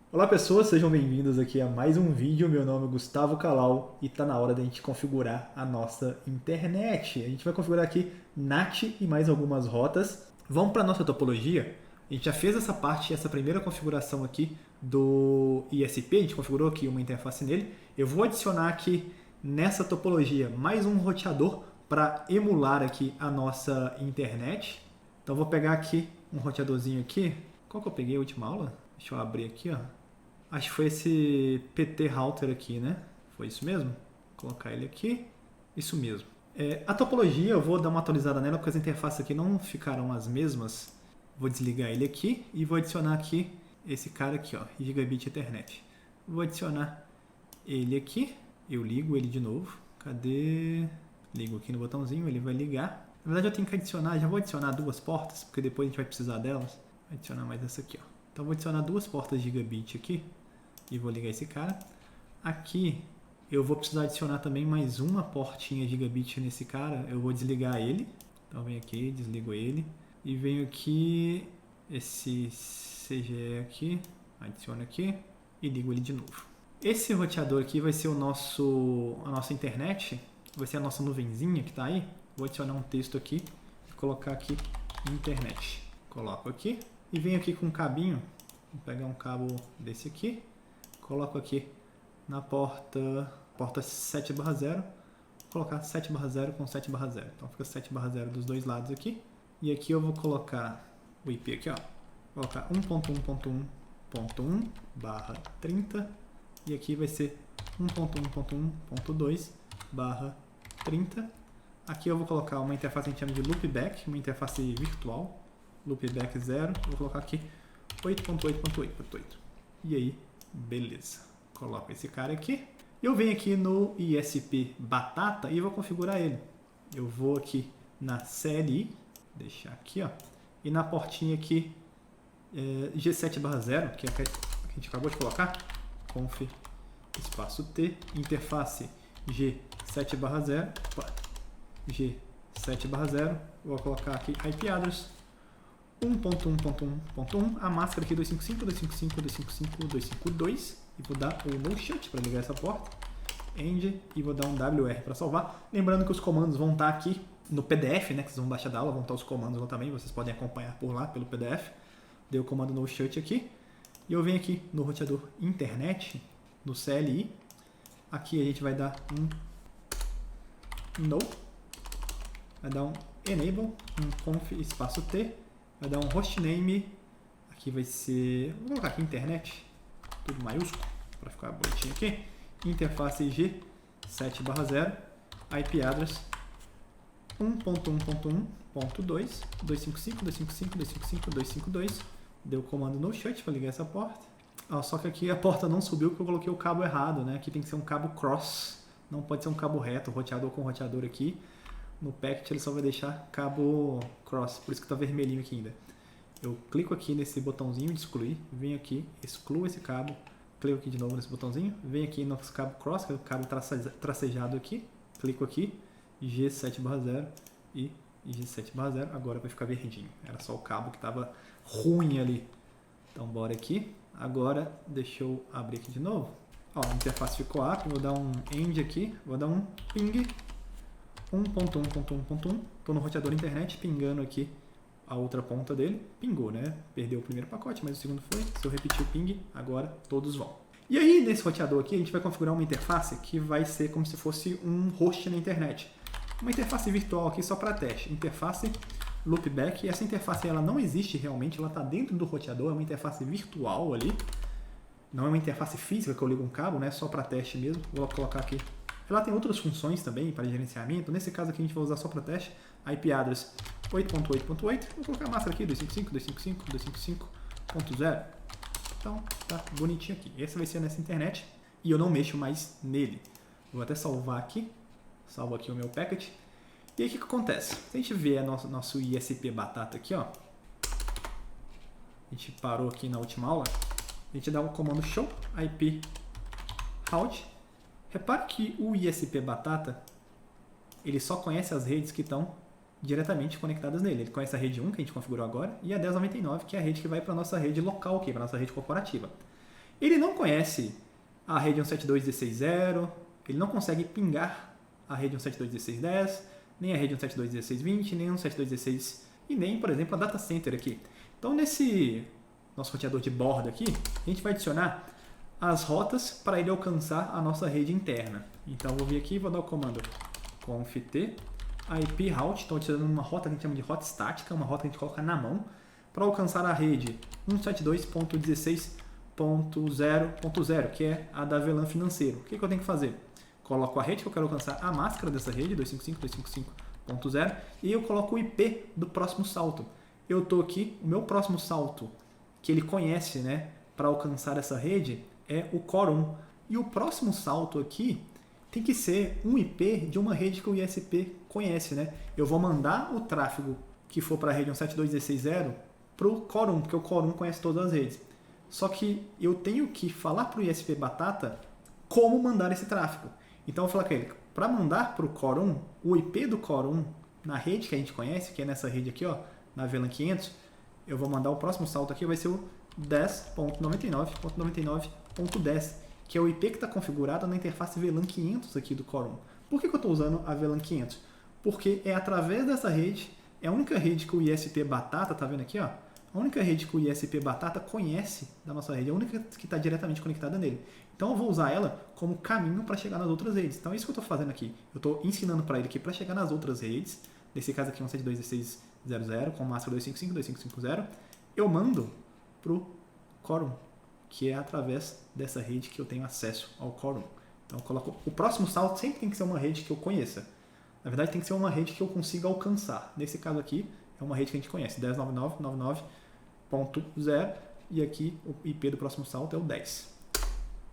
Olá pessoas, sejam bem-vindos aqui a mais um vídeo. Meu nome é Gustavo Calau e tá na hora da gente configurar a nossa internet. A gente vai configurar aqui NAT e mais algumas rotas. Vamos para a nossa topologia. A gente já fez essa parte, essa primeira configuração aqui do ISP, a gente configurou aqui uma interface nele. Eu vou adicionar aqui nessa topologia mais um roteador para emular aqui a nossa internet. Então vou pegar aqui um roteadorzinho aqui. Qual que eu peguei a última aula? Deixa eu abrir aqui, ó. Acho que foi esse PT Router aqui, né? Foi isso mesmo? Vou colocar ele aqui. Isso mesmo. A topologia, eu vou dar uma atualizada nela, porque as interfaces aqui não ficaram as mesmas. Vou desligar ele aqui e vou adicionar aqui esse cara aqui, ó, Gigabit Ethernet. Vou adicionar ele aqui. Eu ligo ele de novo. Cadê? Ligo aqui no botãozinho, ele vai ligar. Na verdade eu tenho que adicionar, já vou adicionar duas portas, porque depois a gente vai precisar delas. Vou adicionar mais essa aqui, ó. Então vou adicionar duas portas Gigabit aqui e vou ligar esse cara. Aqui eu vou precisar adicionar também mais uma portinha Gigabit nesse cara. Eu vou desligar ele. Então venho aqui, desligo ele. E venho aqui, esse CGE aqui, adiciono aqui e ligo ele de novo. Esse roteador aqui vai ser a nossa internet, vai ser a nossa nuvenzinha que está aí. Vou adicionar um texto aqui e colocar aqui internet. Coloco aqui. E venho aqui com um cabinho, vou pegar um cabo desse aqui, coloco aqui na porta 7/0, vou colocar 7/0 com 7/0, então fica 7/0 dos dois lados aqui, e aqui eu vou colocar o IP aqui, ó, vou colocar 1.1.1.1/30, e aqui vai ser 1.1.1.2/30, aqui eu vou colocar uma interface que a gente chama de loopback, uma interface virtual, loopback 0, vou colocar aqui 8.8.8.8. E aí, beleza. Coloco esse cara aqui. Eu venho aqui no ISP Batata e vou configurar ele. Eu vou aqui na CLI, deixar aqui, ó, e na portinha aqui G7/0, que é a que a gente acabou de colocar, conf espaço T, interface G7/0, G7/0, vou colocar aqui IP address 1.1.1.1, a máscara aqui 255.255.255.252 e vou dar o no shut para ligar essa porta, end, e vou dar um WR para salvar. Lembrando que os comandos vão estar aqui no PDF, né, que vocês vão baixar da aula, vão estar os comandos lá também, vocês podem acompanhar por lá pelo PDF. Dei o comando no shut aqui e eu venho aqui no roteador internet, no CLI, aqui a gente vai dar um no, vai dar um enable, um conf espaço T, vai dar um hostname, aqui vai ser, vou colocar aqui internet, tudo maiúsculo, para ficar bonitinho aqui, interface G7/0, IP address 1.1.1.2, 255.255.255.252, deu o comando no shut para ligar essa porta. Só que aqui a porta não subiu porque eu coloquei o cabo errado, né? Aqui tem que ser um cabo cross, não pode ser um cabo reto, roteador com roteador aqui. No packet ele só vai deixar cabo cross, por isso que está vermelhinho aqui ainda. Eu clico aqui nesse botãozinho de excluir, venho aqui, excluo esse cabo, clico aqui de novo nesse botãozinho, venho aqui no cabo cross, que é o cabo tracejado aqui, clico aqui, G7/0 e G7/0, agora vai ficar verdinho. Era só o cabo que estava ruim ali. Então bora aqui, agora deixa eu abrir aqui de novo. Ó, a interface ficou up, vou dar um end aqui, vou dar um ping 1.1.1.1, estou no roteador internet, pingando aqui a outra ponta dele, pingou, né? Perdeu o primeiro pacote, mas o segundo foi. Se eu repetir o ping, agora todos vão. E aí, nesse roteador aqui, a gente vai configurar uma interface que vai ser como se fosse um host na internet. Uma interface virtual aqui só para teste. Interface loopback. Essa interface ela não existe realmente, ela está dentro do roteador, é uma interface virtual ali. Não é uma interface física que eu ligo um cabo, né? Só para teste mesmo. Vou colocar aqui. Ela tem outras funções também para gerenciamento. Nesse caso aqui a gente vai usar só para teste. IP address 8.8.8. Vou colocar a máscara aqui, 255.255.255.0. Então tá bonitinho aqui. Esse vai ser nessa internet e eu não mexo mais nele. Vou até salvar aqui. Salvo aqui o meu packet. E aí o que acontece? Se a gente vê nosso ISP Batata aqui, ó. A gente parou aqui na última aula. A gente dá um comando show IP route. Repare que o ISP Batata, ele só conhece as redes que estão diretamente conectadas nele. Ele conhece a rede 1, que a gente configurou agora, e a 1099, que é a rede que vai para a nossa rede local aqui, para a nossa rede corporativa. Ele não conhece a rede 172.16.0, ele não consegue pingar a rede 172.16.10, nem a rede 172.16.20, nem a 172.16 e nem, por exemplo, a data center aqui. Então, nesse nosso roteador de borda aqui, a gente vai adicionar as rotas para ele alcançar a nossa rede interna. Então, eu vou vir aqui e vou dar o comando conft IP route, estou adicionando uma rota que a gente chama de rota estática, uma rota que a gente coloca na mão, para alcançar a rede 172.16.0.0, que é a da VLAN financeiro. O que eu tenho que fazer? Coloco a rede que eu quero alcançar, a máscara dessa rede, 255.255.0, e eu coloco o IP do próximo salto. Eu estou aqui, o meu próximo salto, que ele conhece, né, para alcançar essa rede, é o Core 1. E o próximo salto aqui tem que ser um IP de uma rede que o ISP conhece, né? Eu vou mandar o tráfego que for para a rede 172.16.0 para o Core 1, porque o Core 1 conhece todas as redes. Só que eu tenho que falar para o ISP Batata como mandar esse tráfego. Então eu vou falar com ele, para mandar para o Core 1, o IP do Core 1, na rede que a gente conhece, que é nessa rede aqui, ó, na VLAN 500, eu vou mandar o próximo salto aqui, vai ser o 10.99.99.10, que é o IP que está configurado na interface VLAN 500 aqui do Core 1. Por que eu estou usando a VLAN 500? Porque é através dessa rede, é a única rede que o ISP Batata, tá vendo aqui, ó? A única rede que o ISP Batata conhece da nossa rede, é a única que está diretamente conectada nele. Então eu vou usar ela como caminho para chegar nas outras redes. Então é isso que eu estou fazendo aqui. Eu estou ensinando para ele que para chegar nas outras redes, nesse caso aqui 172.16.0.0 com máscara 255.255.0, eu mando para o Core 1, que é através dessa rede que eu tenho acesso ao Core 1. Então eu coloco, o próximo salto sempre tem que ser uma rede que eu conheça. Na verdade tem que ser uma rede que eu consiga alcançar. Nesse caso aqui é uma rede que a gente conhece, 10.99.99.0, e aqui o IP do próximo salto é o 10.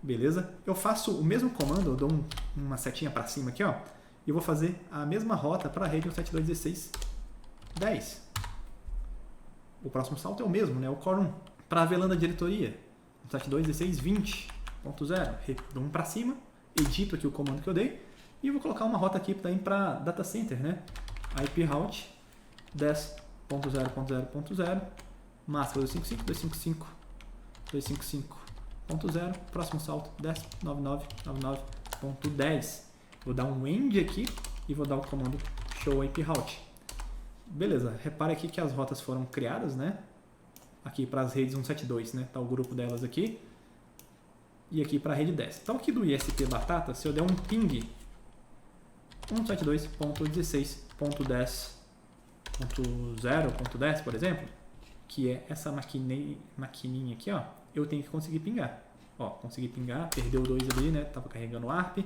Beleza? Eu faço o mesmo comando, eu dou uma setinha para cima aqui, ó, e eu vou fazer a mesma rota para a rede 172.16.10. O próximo salto é o mesmo, né? O Core 1. Para a VLAN da diretoria, 172.16.20.0, dou um para cima, edito aqui o comando que eu dei, e vou colocar uma rota aqui também para data center, né? IP route 10.0.0.0, máscara 255.255.255.0, próximo salto 10.99.99.10. Vou dar um end aqui e vou dar o comando show IP route. Beleza, repare aqui que as rotas foram criadas, né? Aqui para as redes 172, né? Tá o grupo delas aqui. E aqui para a rede 10. Então aqui do ISP Batata, se eu der um ping 172.16.10.0.10, por exemplo, que é essa maquininha aqui, ó, eu tenho que conseguir pingar. Ó, consegui pingar, perdeu o 2 ali, né? Tava carregando o ARP.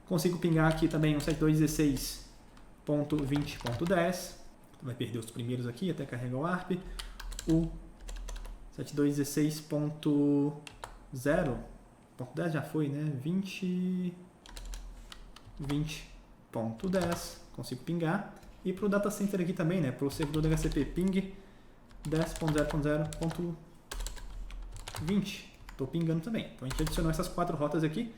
Consigo pingar aqui também 172.16.20.10. Vai perder os primeiros aqui até carregar o ARP. O 72.16.0.10 já foi, né? 20.10, consigo pingar. E para o data center aqui também, né? Para o servidor do HCP, ping 10.0.0.20. Estou pingando também. Então a gente adicionou essas 4 rotas aqui.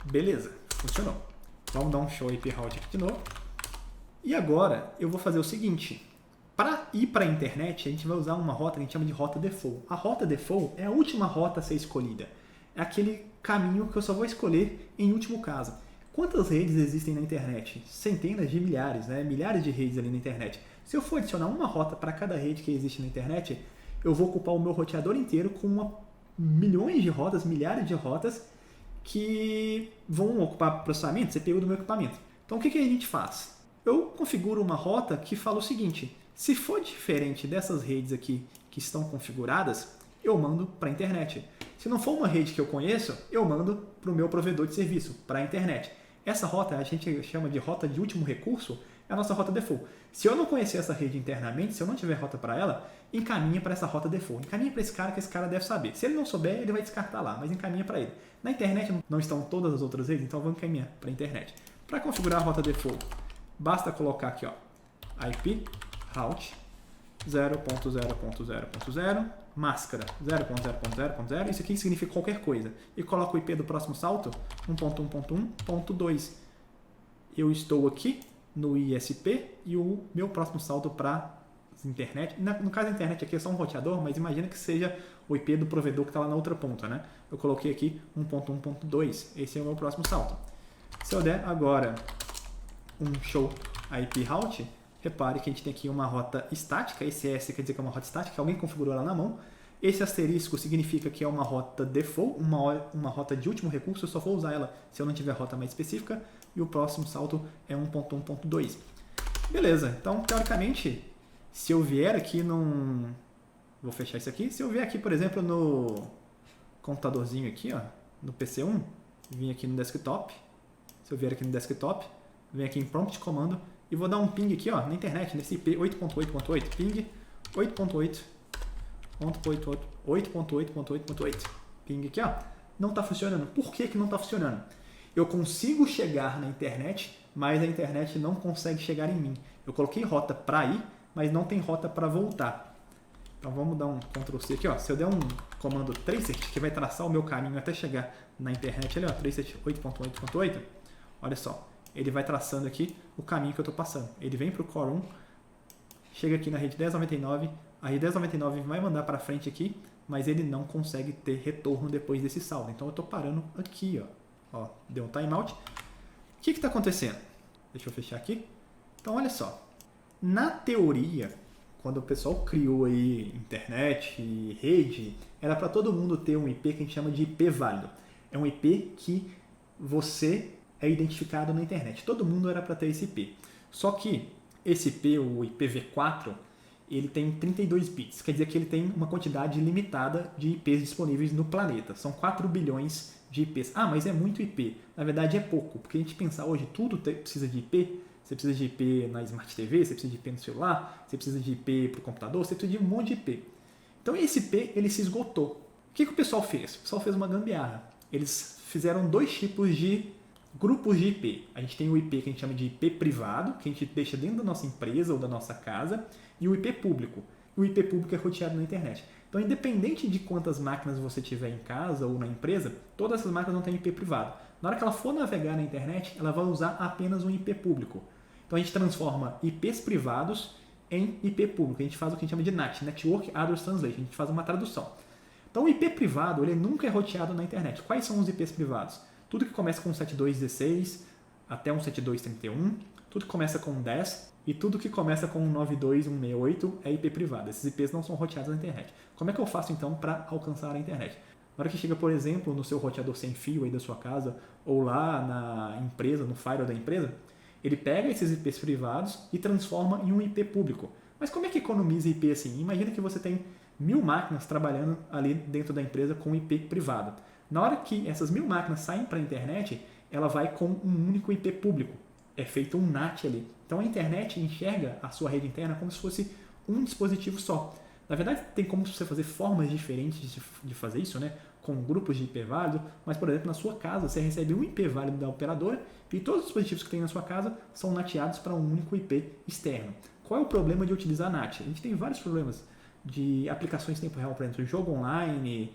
Beleza, funcionou. Vamos dar um show IP route aqui de novo. E agora eu vou fazer o seguinte. Para ir para a internet, a gente vai usar uma rota que a gente chama de rota default. A rota default é a última rota a ser escolhida. É aquele caminho que eu só vou escolher em último caso. Quantas redes existem na internet? Centenas de milhares, né? Milhares de redes ali na internet. Se eu for adicionar uma rota para cada rede que existe na internet, eu vou ocupar o meu roteador inteiro com milhões de rotas, milhares de rotas que vão ocupar processamento, CPU do meu equipamento. Então o que a gente faz? Eu configuro uma rota que fala o seguinte: se for diferente dessas redes aqui que estão configuradas, eu mando para a internet. Se não for uma rede que eu conheço, eu mando para o meu provedor de serviço, para a internet. Essa rota a gente chama de rota de último recurso, é a nossa rota default. Se eu não conhecer essa rede internamente, se eu não tiver rota para ela, encaminha para essa rota default. Encaminha para esse cara que esse cara deve saber. Se ele não souber, ele vai descartar lá, mas encaminha para ele. Na internet não estão todas as outras redes, então vamos encaminhar para a internet. Para configurar a rota default, basta colocar aqui, ó, IP route 0.0.0.0, máscara 0.0.0.0, isso aqui significa qualquer coisa. E coloco o IP do próximo salto, 1.1.1.2. Eu estou aqui no ISP e o meu próximo salto para internet. No caso da internet aqui é só um roteador, mas imagina que seja o IP do provedor que está lá na outra ponta, né? Eu coloquei aqui 1.1.2, esse é o meu próximo salto. Se eu der agora um show IP route, repare que a gente tem aqui uma rota estática, esse S quer dizer que é uma rota estática, alguém configurou ela na mão. Esse asterisco significa que é uma rota default, uma rota de último recurso, eu só vou usar ela se eu não tiver rota mais específica. E o próximo salto é 1.1.2. Beleza, então teoricamente, se eu vier aqui num... Vou fechar isso aqui. Se eu vier aqui, por exemplo, no computadorzinho aqui, ó, no PC1, vim aqui no desktop. Se eu vier aqui no desktop, venho aqui em prompt comando e vou dar um ping aqui, ó, na internet, nesse IP 8.8.8, ping 8.8.8.8.8. Ping aqui, ó, não está funcionando. Por que que não está funcionando? Eu consigo chegar na internet, mas a internet não consegue chegar em mim. Eu coloquei rota para ir, mas não tem rota para voltar. Então vamos dar um Ctrl C aqui, ó. Se eu der um comando tracer, que vai traçar o meu caminho até chegar na internet ali, ó, tracer 8.8.8, olha só, ele vai traçando aqui o caminho que eu estou passando. Ele vem para o Core 1, chega aqui na rede 1099, a rede 1099 vai mandar para frente aqui, mas ele não consegue ter retorno depois desse saldo. Então eu estou parando aqui, ó. Ó, deu um timeout. O que está acontecendo? Deixa eu fechar aqui. Então, olha só. Na teoria, quando o pessoal criou aí internet e rede, era para todo mundo ter um IP que a gente chama de IP válido. É um IP que você é identificado na internet. Todo mundo era para ter esse IP. Só que esse IP, o IPv4, ele tem 32 bits. Quer dizer que ele tem uma quantidade limitada de IPs disponíveis no planeta. São 4 bilhões de IPs. Ah, mas é muito IP. Na verdade é pouco, porque a gente pensar hoje tudo precisa de IP. Você precisa de IP na Smart TV, você precisa de IP no celular, você precisa de IP para o computador, você precisa de um monte de IP. Então esse IP ele se esgotou. O que o pessoal fez? O pessoal fez uma gambiarra. Eles fizeram dois tipos de grupos de IP. A gente tem o IP que a gente chama de IP privado, que a gente deixa dentro da nossa empresa ou da nossa casa, e o IP público. O IP público é roteado na internet. Então, independente de quantas máquinas você tiver em casa ou na empresa, todas essas máquinas não têm IP privado. Na hora que ela for navegar na internet, ela vai usar apenas um IP público. Então, a gente transforma IPs privados em IP público. A gente faz o que a gente chama de NAT, Network Address Translation. A gente faz uma tradução. Então, o IP privado ele nunca é roteado na internet. Quais são os IPs privados? Tudo que começa com 7216 até um 7231, tudo que começa com 10 e tudo que começa com 92168 é IP privado. Esses IPs não são roteados na internet. Como é que eu faço então para alcançar a internet? Na hora que chega, por exemplo, no seu roteador sem fio aí da sua casa ou lá na empresa, no firewall da empresa, ele pega esses IPs privados e transforma em um IP público. Mas como é que economiza IP assim? Imagina que você tem 1000 máquinas trabalhando ali dentro da empresa com IP privado. Na hora que essas 1000 máquinas saem para a internet, ela vai com um único IP público. É feito um NAT ali. Então a internet enxerga a sua rede interna como se fosse um dispositivo só. Na verdade, tem como você fazer formas diferentes de fazer isso, né? Com grupos de IP válido, mas, por exemplo, na sua casa, você recebe um IP válido da operadora e todos os dispositivos que tem na sua casa são nateados para um único IP externo. Qual é o problema de utilizar NAT? A gente tem vários problemas de aplicações em tempo real, por exemplo, jogo online,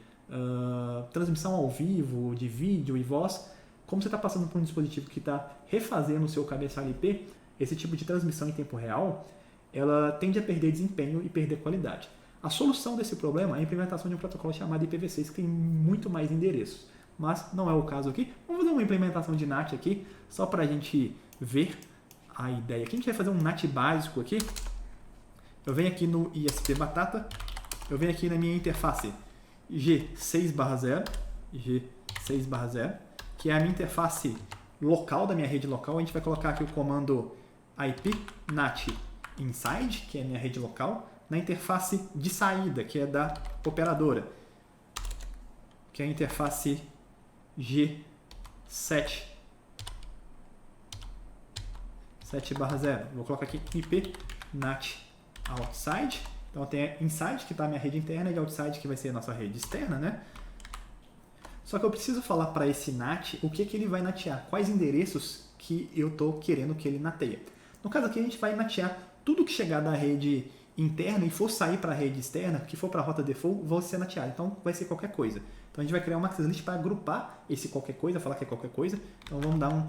transmissão ao vivo, de vídeo e voz. Como você está passando por um dispositivo que está refazendo o seu cabeçalho IP, esse tipo de transmissão em tempo real, ela tende a perder desempenho e perder qualidade. A solução desse problema é a implementação de um protocolo chamado IPv6, que tem muito mais endereços. Mas não é o caso aqui. Vamos fazer uma implementação de NAT aqui, só para a gente ver a ideia. Aqui a gente vai fazer um NAT básico aqui. Eu venho aqui no ISP Batata, eu venho aqui na minha interface G6/0, que é a minha interface local da minha rede local. A gente vai colocar aqui o comando IP NAT inside, que é a minha rede local, na interface de saída, que é da operadora, que é a interface G7/0. Vou colocar aqui IP NAT outside. Então tem a inside, que está a minha rede interna, e outside, que vai ser a nossa rede externa, né? Só que eu preciso falar para esse NAT o que ele vai natear, quais endereços que eu estou querendo que ele nateia. No caso aqui, a gente vai natear tudo que chegar da rede interna e for sair para a rede externa, que for para a rota default, vai ser nateado. Então vai ser qualquer coisa. Então a gente vai criar uma access list para agrupar esse qualquer coisa, falar que é qualquer coisa. Então vamos dar um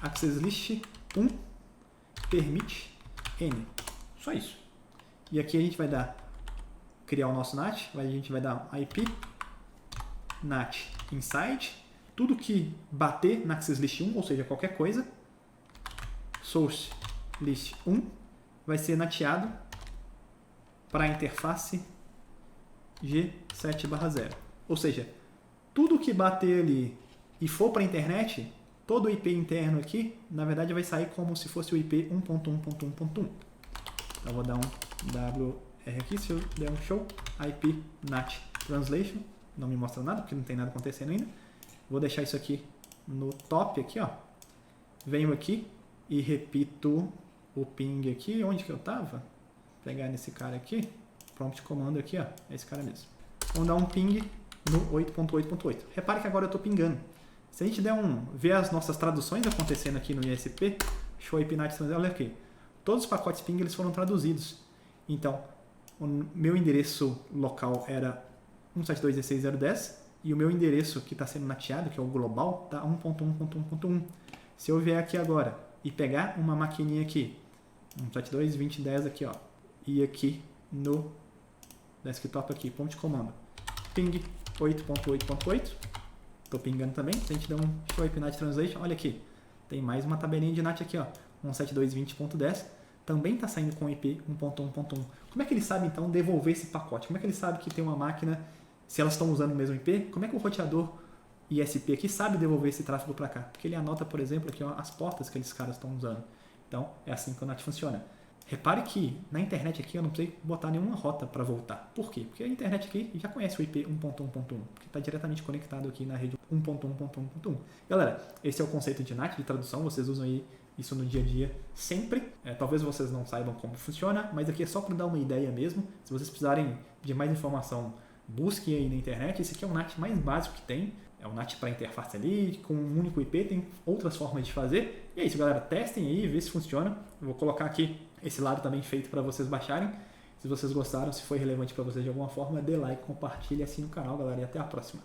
access list 1 permit n. Só isso. E aqui a gente vai dar criar o nosso NAT, a gente vai dar IP NAT inside, tudo que bater na Access List 1, ou seja, qualquer coisa, Source List 1, vai ser nateado para a interface G7/0. Ou seja, tudo que bater ali e for para a internet, todo o IP interno aqui, na verdade vai sair como se fosse o IP 1.1.1.1. Então eu vou dar um WR aqui, se eu der um show, IP NAT Translation, não me mostra nada, porque não tem nada acontecendo ainda. Vou deixar isso aqui no top, aqui, ó. Venho aqui e repito o ping aqui, onde que eu estava? Vou pegar nesse cara aqui, prompt comando aqui, ó, é esse cara mesmo. Vamos dar um ping no 8.8.8. Repare que agora eu estou pingando. Se a gente ver as nossas traduções acontecendo aqui no ISP, show IP NAT Translation, olha aqui, todos os pacotes ping eles foram traduzidos. Então, o meu endereço local era 172.16.0.10 e o meu endereço que está sendo nateado, que é o global, está 1.1.1.1. Se eu vier aqui agora e pegar uma maquininha aqui, 172.20.10 aqui, ó, e aqui no desktop aqui, ponto de comando, ping 8.8.8, estou pingando também. Se a gente der um show IP NAT Translation, olha aqui, tem mais uma tabelinha de NAT aqui, ó, 172.20.10, também está saindo com IP 1.1.1. Como é que ele sabe, então, devolver esse pacote? Como é que ele sabe que tem uma máquina, se elas estão usando o mesmo IP, como é que o roteador ISP aqui sabe devolver esse tráfego para cá? Porque ele anota, por exemplo, aqui, ó, as portas que esses caras estão usando. Então, é assim que o NAT funciona. Repare que na internet aqui eu não precisei botar nenhuma rota para voltar. Por quê? Porque a internet aqui já conhece o IP 1.1.1, porque está diretamente conectado aqui na rede 1.1.1.1. Galera, esse é o conceito de NAT, de tradução, vocês usam aí isso no dia a dia sempre. Talvez vocês não saibam como funciona, mas aqui é só para dar uma ideia mesmo. Se vocês precisarem de mais informação, busquem aí na internet. Esse aqui é o NAT mais básico que tem. É o NAT para interface ali, com um único IP, tem outras formas de fazer. E é isso, galera. Testem aí, vê se funciona. Eu vou colocar aqui esse lado também feito para vocês baixarem. Se vocês gostaram, se foi relevante para vocês de alguma forma, dê like, compartilhe, assine o canal, galera. E até a próxima.